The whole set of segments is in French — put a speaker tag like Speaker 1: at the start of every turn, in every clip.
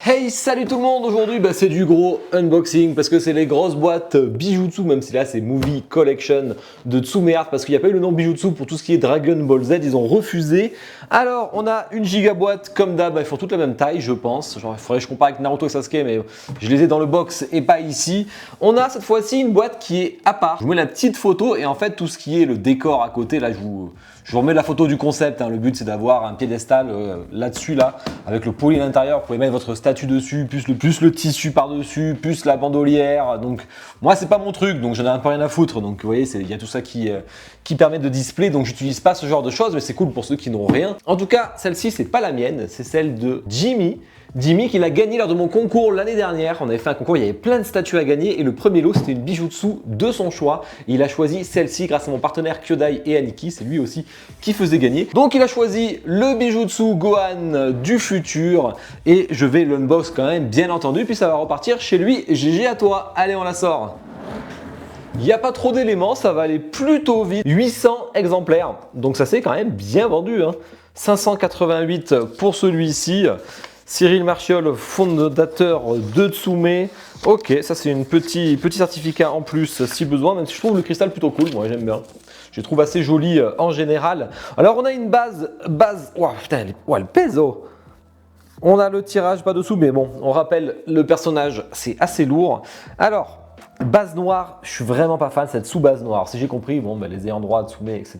Speaker 1: Hey, salut tout le monde. Aujourd'hui c'est du gros unboxing parce que c'est les grosses boîtes Bijutsu, même si là c'est Movie Collection de Tsumeart parce qu'il n'y a pas eu le nom Bijutsu pour tout ce qui est Dragon Ball Z, ils ont refusé. Alors on a une giga boîte comme d'hab, ils font toutes la même taille je pense. Genre, il faudrait que je compare avec Naruto et Sasuke, mais je les ai dans le box et pas ici. On a cette fois-ci une boîte qui est à part. Je vous mets la petite photo et en fait tout ce qui est le décor à côté, là je vous remets la photo du concept, hein. Le but c'est d'avoir un piédestal là-dessus, là, avec le poli à l'intérieur. Vous pouvez mettre votre statue dessus, plus le tissu par-dessus, plus la bandolière. Donc moi c'est pas mon truc, donc j'en ai un peu rien à foutre. Donc vous voyez, il y a tout ça qui permet de display, donc j'utilise pas ce genre de choses, mais c'est cool pour ceux qui n'ont rien. En tout cas, celle-ci c'est pas la mienne, c'est celle de Jimmy. Jimmy qui l'a gagné lors de mon concours l'année dernière. On avait fait un concours, il y avait plein de statues à gagner et le premier lot c'était une bijutsu de son choix. Et il a choisi celle-ci grâce à mon partenaire Kyodai et Aniki, c'est lui aussi qui faisait gagner. Donc il a choisi le bijutsu Gohan du futur et je vais l'unbox quand même bien entendu, puis ça va repartir chez lui. GG à toi, allez on la sort. Il n'y a pas trop d'éléments, ça va aller plutôt vite. 800 exemplaires, donc ça c'est quand même bien vendu, hein. 588 pour celui-ci. Cyril Marchiol, fondateur de Tsume. Ok, ça c'est un petit certificat en plus si besoin, même si je trouve le cristal plutôt cool, moi j'aime bien. Je le trouve assez joli en général. Alors on a une base, oh putain, elle pèse oh. On a le tirage pas dessous, mais bon, on rappelle le personnage, c'est assez lourd. Alors, base noire, je suis vraiment pas fan de cette sous-base noire. Si j'ai compris, bon, les ayants droit, Tsume, etc.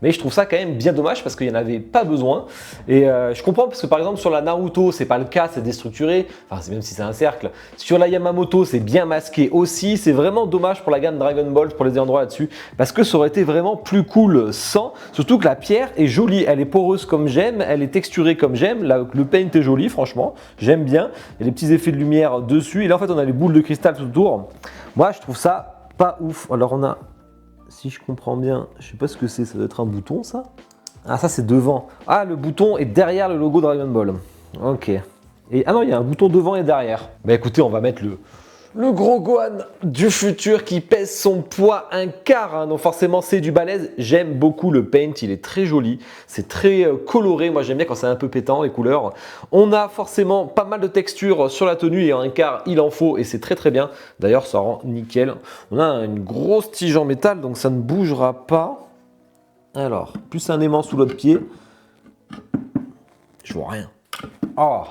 Speaker 1: Mais je trouve ça quand même bien dommage parce qu'il n'y en avait pas besoin. Et je comprends parce que par exemple sur la Naruto, c'est pas le cas, c'est déstructuré. Enfin, même si c'est un cercle. Sur la Yamamoto, c'est bien masqué aussi. C'est vraiment dommage pour la gamme Dragon Ball, pour les ayants droit là-dessus. Parce que ça aurait été vraiment plus cool sans. Surtout que la pierre est jolie. Elle est poreuse comme j'aime. Elle est texturée comme j'aime. Le paint est joli, franchement. J'aime bien. Il y a des petits effets de lumière dessus. Et là, en fait, on a les boules de cristal tout autour. Moi, je trouve ça pas ouf. Alors, on a, si je comprends bien, je sais pas ce que c'est, ça doit être un bouton, ça? Ah, ça, c'est devant. Ah, le bouton est derrière le logo Dragon Ball. Ok. Et, ah non, il y a un bouton devant et derrière. Bah écoutez, on va mettre le gros Gohan du futur qui pèse son poids un quart, hein, donc forcément c'est du balèze. J'aime beaucoup le paint, il est très joli, c'est très coloré, moi j'aime bien quand c'est un peu pétant les couleurs. On a forcément pas mal de textures sur la tenue et un quart il en faut et c'est très très bien. D'ailleurs ça rend nickel. On a une grosse tige en métal donc ça ne bougera pas. Alors, plus un aimant sous l'autre pied. Je vois rien. Oh!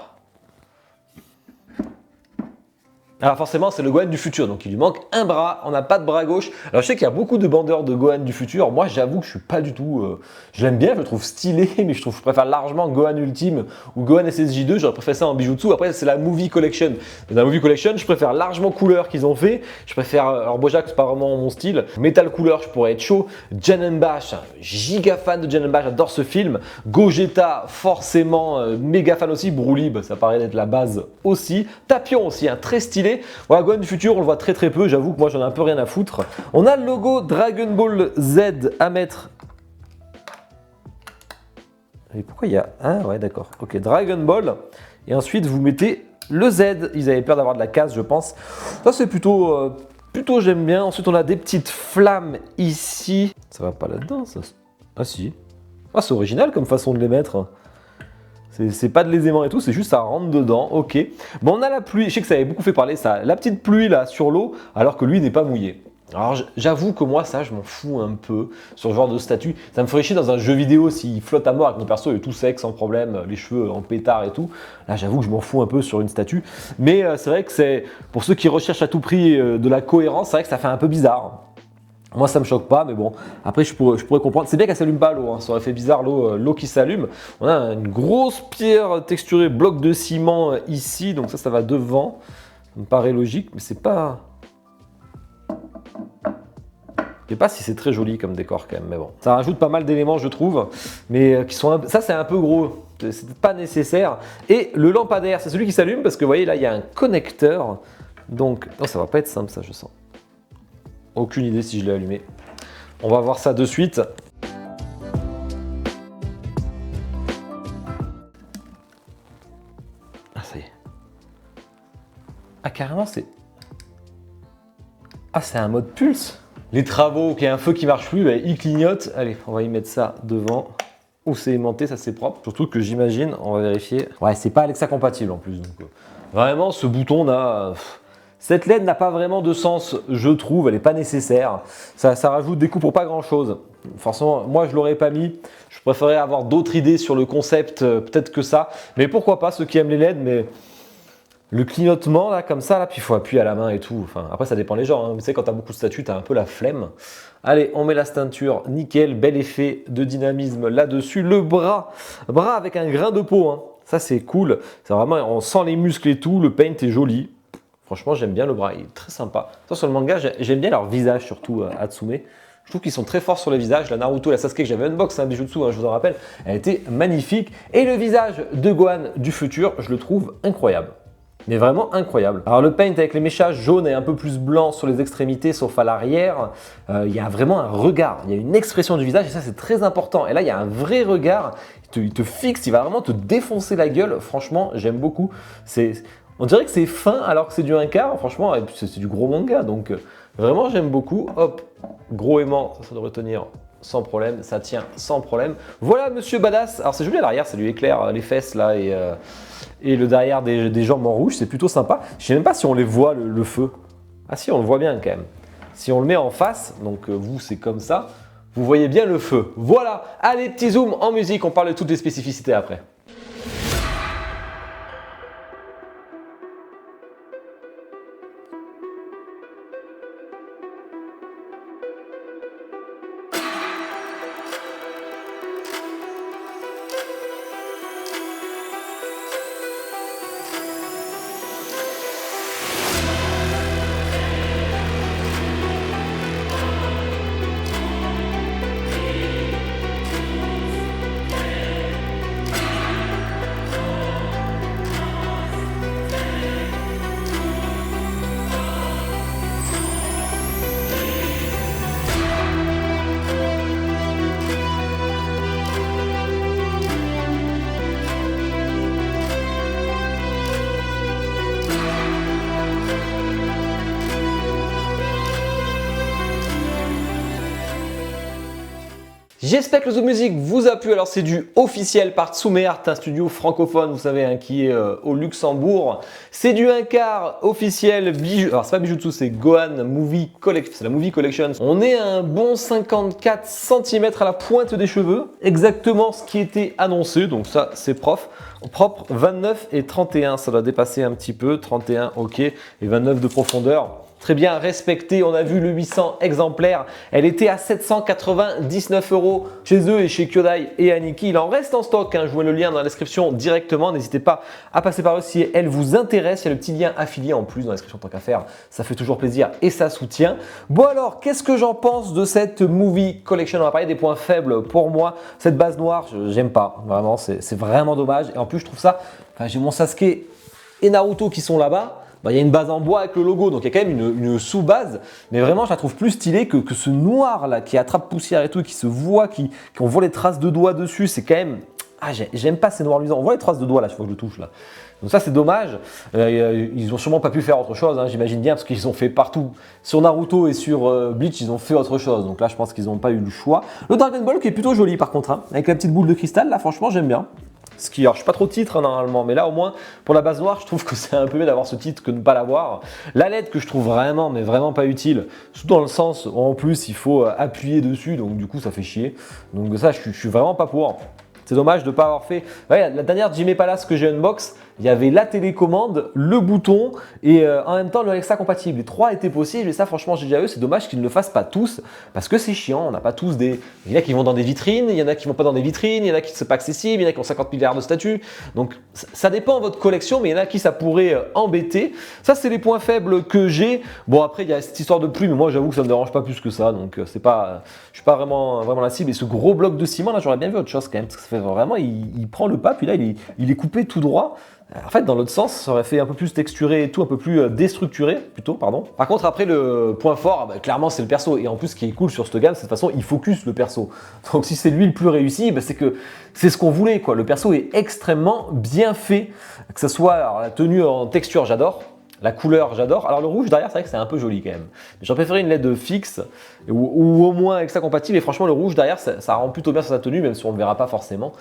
Speaker 1: Alors forcément c'est le Gohan du futur, donc il lui manque un bras, on n'a pas de bras gauche. Alors je sais qu'il y a beaucoup de bandeurs de Gohan du futur, moi j'avoue que je suis pas du tout... je l'aime bien, je le trouve stylé, mais je préfère largement Gohan Ultime ou Gohan SSJ2, j'aurais préféré ça en bijutsu. Après c'est la Movie Collection. Dans la Movie Collection je préfère largement couleur qu'ils ont fait, je préfère... Alors Bojack c'est pas vraiment mon style, Metal Couleur je pourrais être chaud, Janen Bash, giga fan de Janen Bash, j'adore ce film, Gogeta forcément méga fan aussi, Broly ça paraît être la base aussi, Tapion aussi, hein, très stylé. Voilà, Gohan du futur, on le voit très très peu, j'avoue que moi j'en ai un peu rien à foutre. On a le logo Dragon Ball Z à mettre. Et pourquoi il y a... Ah ouais d'accord, ok, Dragon Ball. Et ensuite vous mettez le Z, ils avaient peur d'avoir de la casse je pense. Ça c'est plutôt j'aime bien. Ensuite on a des petites flammes ici. Ça va pas là-dedans ça? Ah si. Ah c'est original comme façon de les mettre. C'est pas de les aimants et tout, c'est juste ça rentre dedans, ok. Bon, on a la pluie, je sais que ça avait beaucoup fait parler, ça, la petite pluie là sur l'eau, alors que lui n'est pas mouillé. Alors j'avoue que moi ça je m'en fous un peu sur ce genre de statut. Ça me ferait chier dans un jeu vidéo s'il flotte à mort avec mon perso et tout sec sans problème, les cheveux en pétard et tout. Là j'avoue que je m'en fous un peu sur une statue. Mais c'est vrai que c'est pour ceux qui recherchent à tout prix de la cohérence, c'est vrai que ça fait un peu bizarre. Moi ça me choque pas, mais bon, après je pourrais comprendre. C'est bien qu'elle s'allume pas l'eau, hein. Ça aurait fait bizarre l'eau qui s'allume. On a une grosse pierre texturée, bloc de ciment ici, donc ça va devant. Ça me paraît logique, mais c'est pas... Je sais pas si c'est très joli comme décor quand même, mais bon. Ça rajoute pas mal d'éléments je trouve, mais qui sont... Ça c'est un peu gros, c'est pas nécessaire. Et le lampadaire, c'est celui qui s'allume parce que vous voyez là il y a un connecteur. Donc, non ça va pas être simple ça je sens. Aucune idée si je l'ai allumé. On va voir ça de suite. Ah, ça y est. Ah, carrément, c'est... Ah, c'est un mode pulse. Les travaux, qu'il y a un feu qui marche plus, il clignote. Allez, on va y mettre ça devant. Ou c'est aimanté, ça c'est propre. Surtout que j'imagine, on va vérifier. Ouais, c'est pas Alexa compatible en plus. Donc, Vraiment, ce bouton n'a... Cette LED n'a pas vraiment de sens, je trouve, elle n'est pas nécessaire. Ça rajoute des coups pour pas grand chose. Forcément, moi je ne l'aurais pas mis. Je préférerais avoir d'autres idées sur le concept, peut-être que ça. Mais pourquoi pas, ceux qui aiment les LED, mais le clignotement là, comme ça, là, puis il faut appuyer à la main et tout. Enfin, après, ça dépend des gens. Hein. Tu sais, quand tu as beaucoup de statues, tu as un peu la flemme. Allez, on met la ceinture, nickel, bel effet de dynamisme là-dessus. Le bras avec un grain de peau, hein. Ça c'est cool. C'est vraiment, on sent les muscles et tout, le paint est joli. Franchement, j'aime bien le bras, il est très sympa. Attends, sur le manga, j'aime bien leur visage, surtout Hatsume. Je trouve qu'ils sont très forts sur le visage. La Naruto, la Sasuke que j'avais unbox, un bijutsu, hein, je vous en rappelle, elle était magnifique. Et le visage de Gohan du futur, je le trouve incroyable. Mais vraiment incroyable. Alors le paint avec les méchages jaunes et un peu plus blanc sur les extrémités, sauf à l'arrière, il y a vraiment un regard, il y a une expression du visage et ça c'est très important. Et là il y a un vrai regard, il te fixe, il va vraiment te défoncer la gueule. Franchement, j'aime beaucoup. On dirait que c'est fin alors que c'est du 1/4. Franchement, c'est du gros manga. Donc vraiment j'aime beaucoup. Hop, gros aimant, ça devrait tenir sans problème, ça tient sans problème. Voilà Monsieur Badass. Alors c'est joli à l'arrière, ça lui éclaire les fesses là et le derrière des jambes en rouge, c'est plutôt sympa. Je ne sais même pas si on les voit le feu. Ah si, on le voit bien quand même. Si on le met en face, donc vous c'est comme ça, vous voyez bien le feu. Voilà, allez petit zoom en musique, on parle de toutes les spécificités après. J'espère que le Zoom Music vous a plu. Alors c'est du officiel par Tsume Art, un studio francophone, vous savez, hein, qui est au Luxembourg. C'est du 1/4 officiel. Alors c'est pas Bijutsu, c'est Gohan Movie Collection. C'est la Movie Collection. On est à un bon 54 cm à la pointe des cheveux. Exactement ce qui était annoncé. Donc ça c'est propre. 29 et 31, ça doit dépasser un petit peu. 31, ok. Et 29 de profondeur. Très bien respecté, on a vu le 800 exemplaires, elle était à 799 € chez eux et chez Kyodai et Aniki. Il en reste en stock, hein. Je vous mets le lien dans la description directement, n'hésitez pas à passer par eux si elle vous intéresse. Il y a le petit lien affilié en plus dans la description tant qu'à faire, ça fait toujours plaisir et ça soutient. Bon alors, qu'est-ce que j'en pense de cette Movie Collection? On va parler des points faibles pour moi. Cette base noire, j'aime pas, vraiment, c'est vraiment dommage. Et en plus, je trouve ça, j'ai mon Sasuke et Naruto qui sont là-bas. Il y a une base en bois avec le logo, donc il y a quand même une sous-base, mais vraiment je la trouve plus stylée que ce noir là qui attrape poussière et tout, qui se voit, qu'on voit les traces de doigts dessus, c'est quand même... Ah, j'aime pas ces noirs luisants, on voit les traces de doigts là, chaque fois que je le touche là. Donc ça c'est dommage, ils ont sûrement pas pu faire autre chose, hein, j'imagine bien, parce qu'ils ont fait partout. Sur Naruto et sur Bleach, ils ont fait autre chose, donc là je pense qu'ils n'ont pas eu le choix. Le Dragon Ball qui est plutôt joli par contre, hein, avec la petite boule de cristal, là franchement j'aime bien. Alors, je suis pas trop titre hein, normalement, mais là au moins pour la base noire, je trouve que c'est un peu mieux d'avoir ce titre que de ne pas l'avoir. La LED que je trouve vraiment, mais vraiment pas utile, surtout dans le sens où en plus il faut appuyer dessus, donc du coup ça fait chier. Donc ça, je suis vraiment pas pour. C'est dommage de ne pas avoir fait. Ouais, la dernière Jimmy Palace que j'ai unbox, il y avait la télécommande, le bouton et en même temps le Alexa compatible. Les trois étaient possibles et ça franchement j'ai déjà eu. C'est dommage qu'ils ne le fassent pas tous parce que c'est chiant. On n'a pas tous des... Il y en a qui vont dans des vitrines, il y en a qui vont pas dans des vitrines, il y en a qui ne sont pas accessibles, il y en a qui ont 50 milliards de statues. Donc ça dépend de votre collection, mais il y en a qui ça pourrait embêter. Ça c'est les points faibles que j'ai. Bon après il y a cette histoire de pluie, mais moi j'avoue que ça ne me dérange pas plus que ça. Donc c'est pas, je suis pas vraiment la cible. Et ce gros bloc de ciment là, j'aurais bien vu autre chose quand même. Parce que ça fait vraiment, il prend le pas, puis là il est coupé tout droit. En fait, dans l'autre sens, ça aurait fait un peu plus texturé et tout, un peu plus déstructuré plutôt, pardon. Par contre, après, le point fort, clairement, c'est le perso. Et en plus, ce qui est cool sur cette gamme, c'est de toute façon, il focus le perso. Donc, si c'est lui le plus réussi, c'est que c'est ce qu'on voulait, quoi. Le perso est extrêmement bien fait. Que ce soit alors, la tenue en texture, j'adore. La couleur, j'adore. Alors le rouge derrière, c'est vrai que c'est un peu joli quand même. J'aurais préféré une LED fixe ou au moins avec ça compatible. Et franchement, le rouge derrière, ça rend plutôt bien sur sa tenue, même si on ne le verra pas forcément.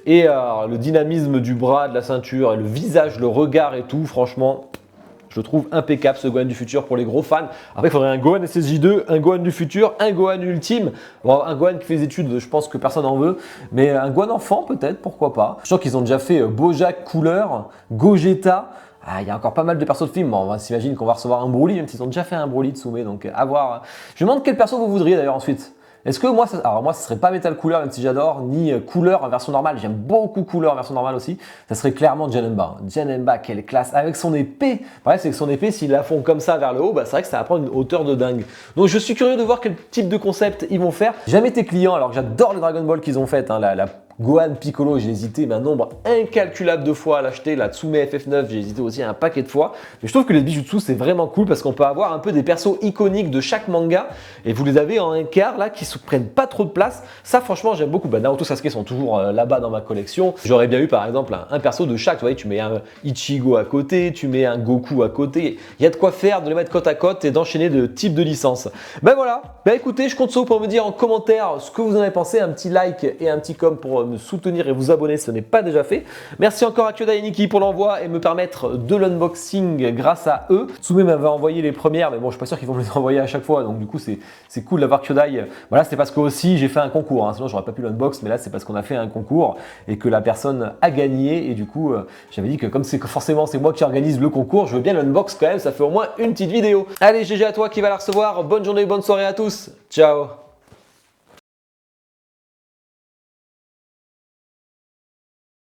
Speaker 1: Et le dynamisme du bras, de la ceinture, et le visage, le regard et tout, franchement, je le trouve impeccable ce Gohan du futur pour les gros fans. Après, il faudrait un Gohan SSJ2, un Gohan du futur, un Gohan ultime. Bon, un Gohan qui fait des études, je pense que personne n'en veut. Mais un Gohan enfant, peut-être, pourquoi pas. Je sens qu'ils ont déjà fait Bojack couleur, Gogeta. Ah, il y a encore pas mal de persos de films. Bon, on va s'imaginer qu'on va recevoir un Broly, même s'ils ont déjà fait un Broly de Tsumé. Donc, à voir. Je me demande quel perso vous voudriez d'ailleurs ensuite. Est-ce que moi, alors moi, ce serait pas Metal Cooler, même si j'adore, ni Cooler en version normale. J'aime beaucoup Cooler en version normale aussi. Ça serait clairement Janemba. Janemba, quelle classe. Avec son épée. Bref, c'est que son épée, s'ils la font comme ça vers le haut, bah, c'est vrai que ça va prendre une hauteur de dingue. Donc, je suis curieux de voir quel type de concept ils vont faire. J'ai jamais été client, alors que j'adore les Dragon Ball qu'ils ont fait. Hein, la Gohan Piccolo, j'ai hésité mais un nombre incalculable de fois à l'acheter. La Tsume FF9, j'ai hésité aussi un paquet de fois. Mais je trouve que les Bijutsu, c'est vraiment cool parce qu'on peut avoir un peu des persos iconiques de chaque manga et vous les avez en un quart là qui se prennent pas trop de place. Ça, franchement, j'aime beaucoup. Bah, Naruto, Sasuke sont toujours là-bas dans ma collection. J'aurais bien eu par exemple un perso de chaque. Vous voyez, tu mets un Ichigo à côté, tu mets un Goku à côté. Il y a de quoi faire, de les mettre côte à côte et d'enchaîner de types de licences. Ben voilà. Ben écoutez, je compte sur vous pour me dire en commentaire ce que vous en avez pensé. Un petit like et un petit com pour me soutenir et vous abonner si ce n'est pas déjà fait. Merci encore à Kyoda et Nikki pour l'envoi et me permettre de l'unboxing grâce à eux. Tsume m'avait envoyé les premières, mais bon, je suis pas sûr qu'ils vont me les envoyer à chaque fois, donc du coup, c'est cool d'avoir Kyodai. Voilà, c'est parce que aussi j'ai fait un concours, hein. Sinon j'aurais pas pu l'unbox, mais là c'est parce qu'on a fait un concours et que la personne a gagné et du coup, j'avais dit que comme c'est forcément c'est moi qui organise le concours, je veux bien l'unbox quand même, ça fait au moins une petite vidéo. Allez, GG à toi qui va la recevoir. Bonne journée, bonne soirée à tous. Ciao.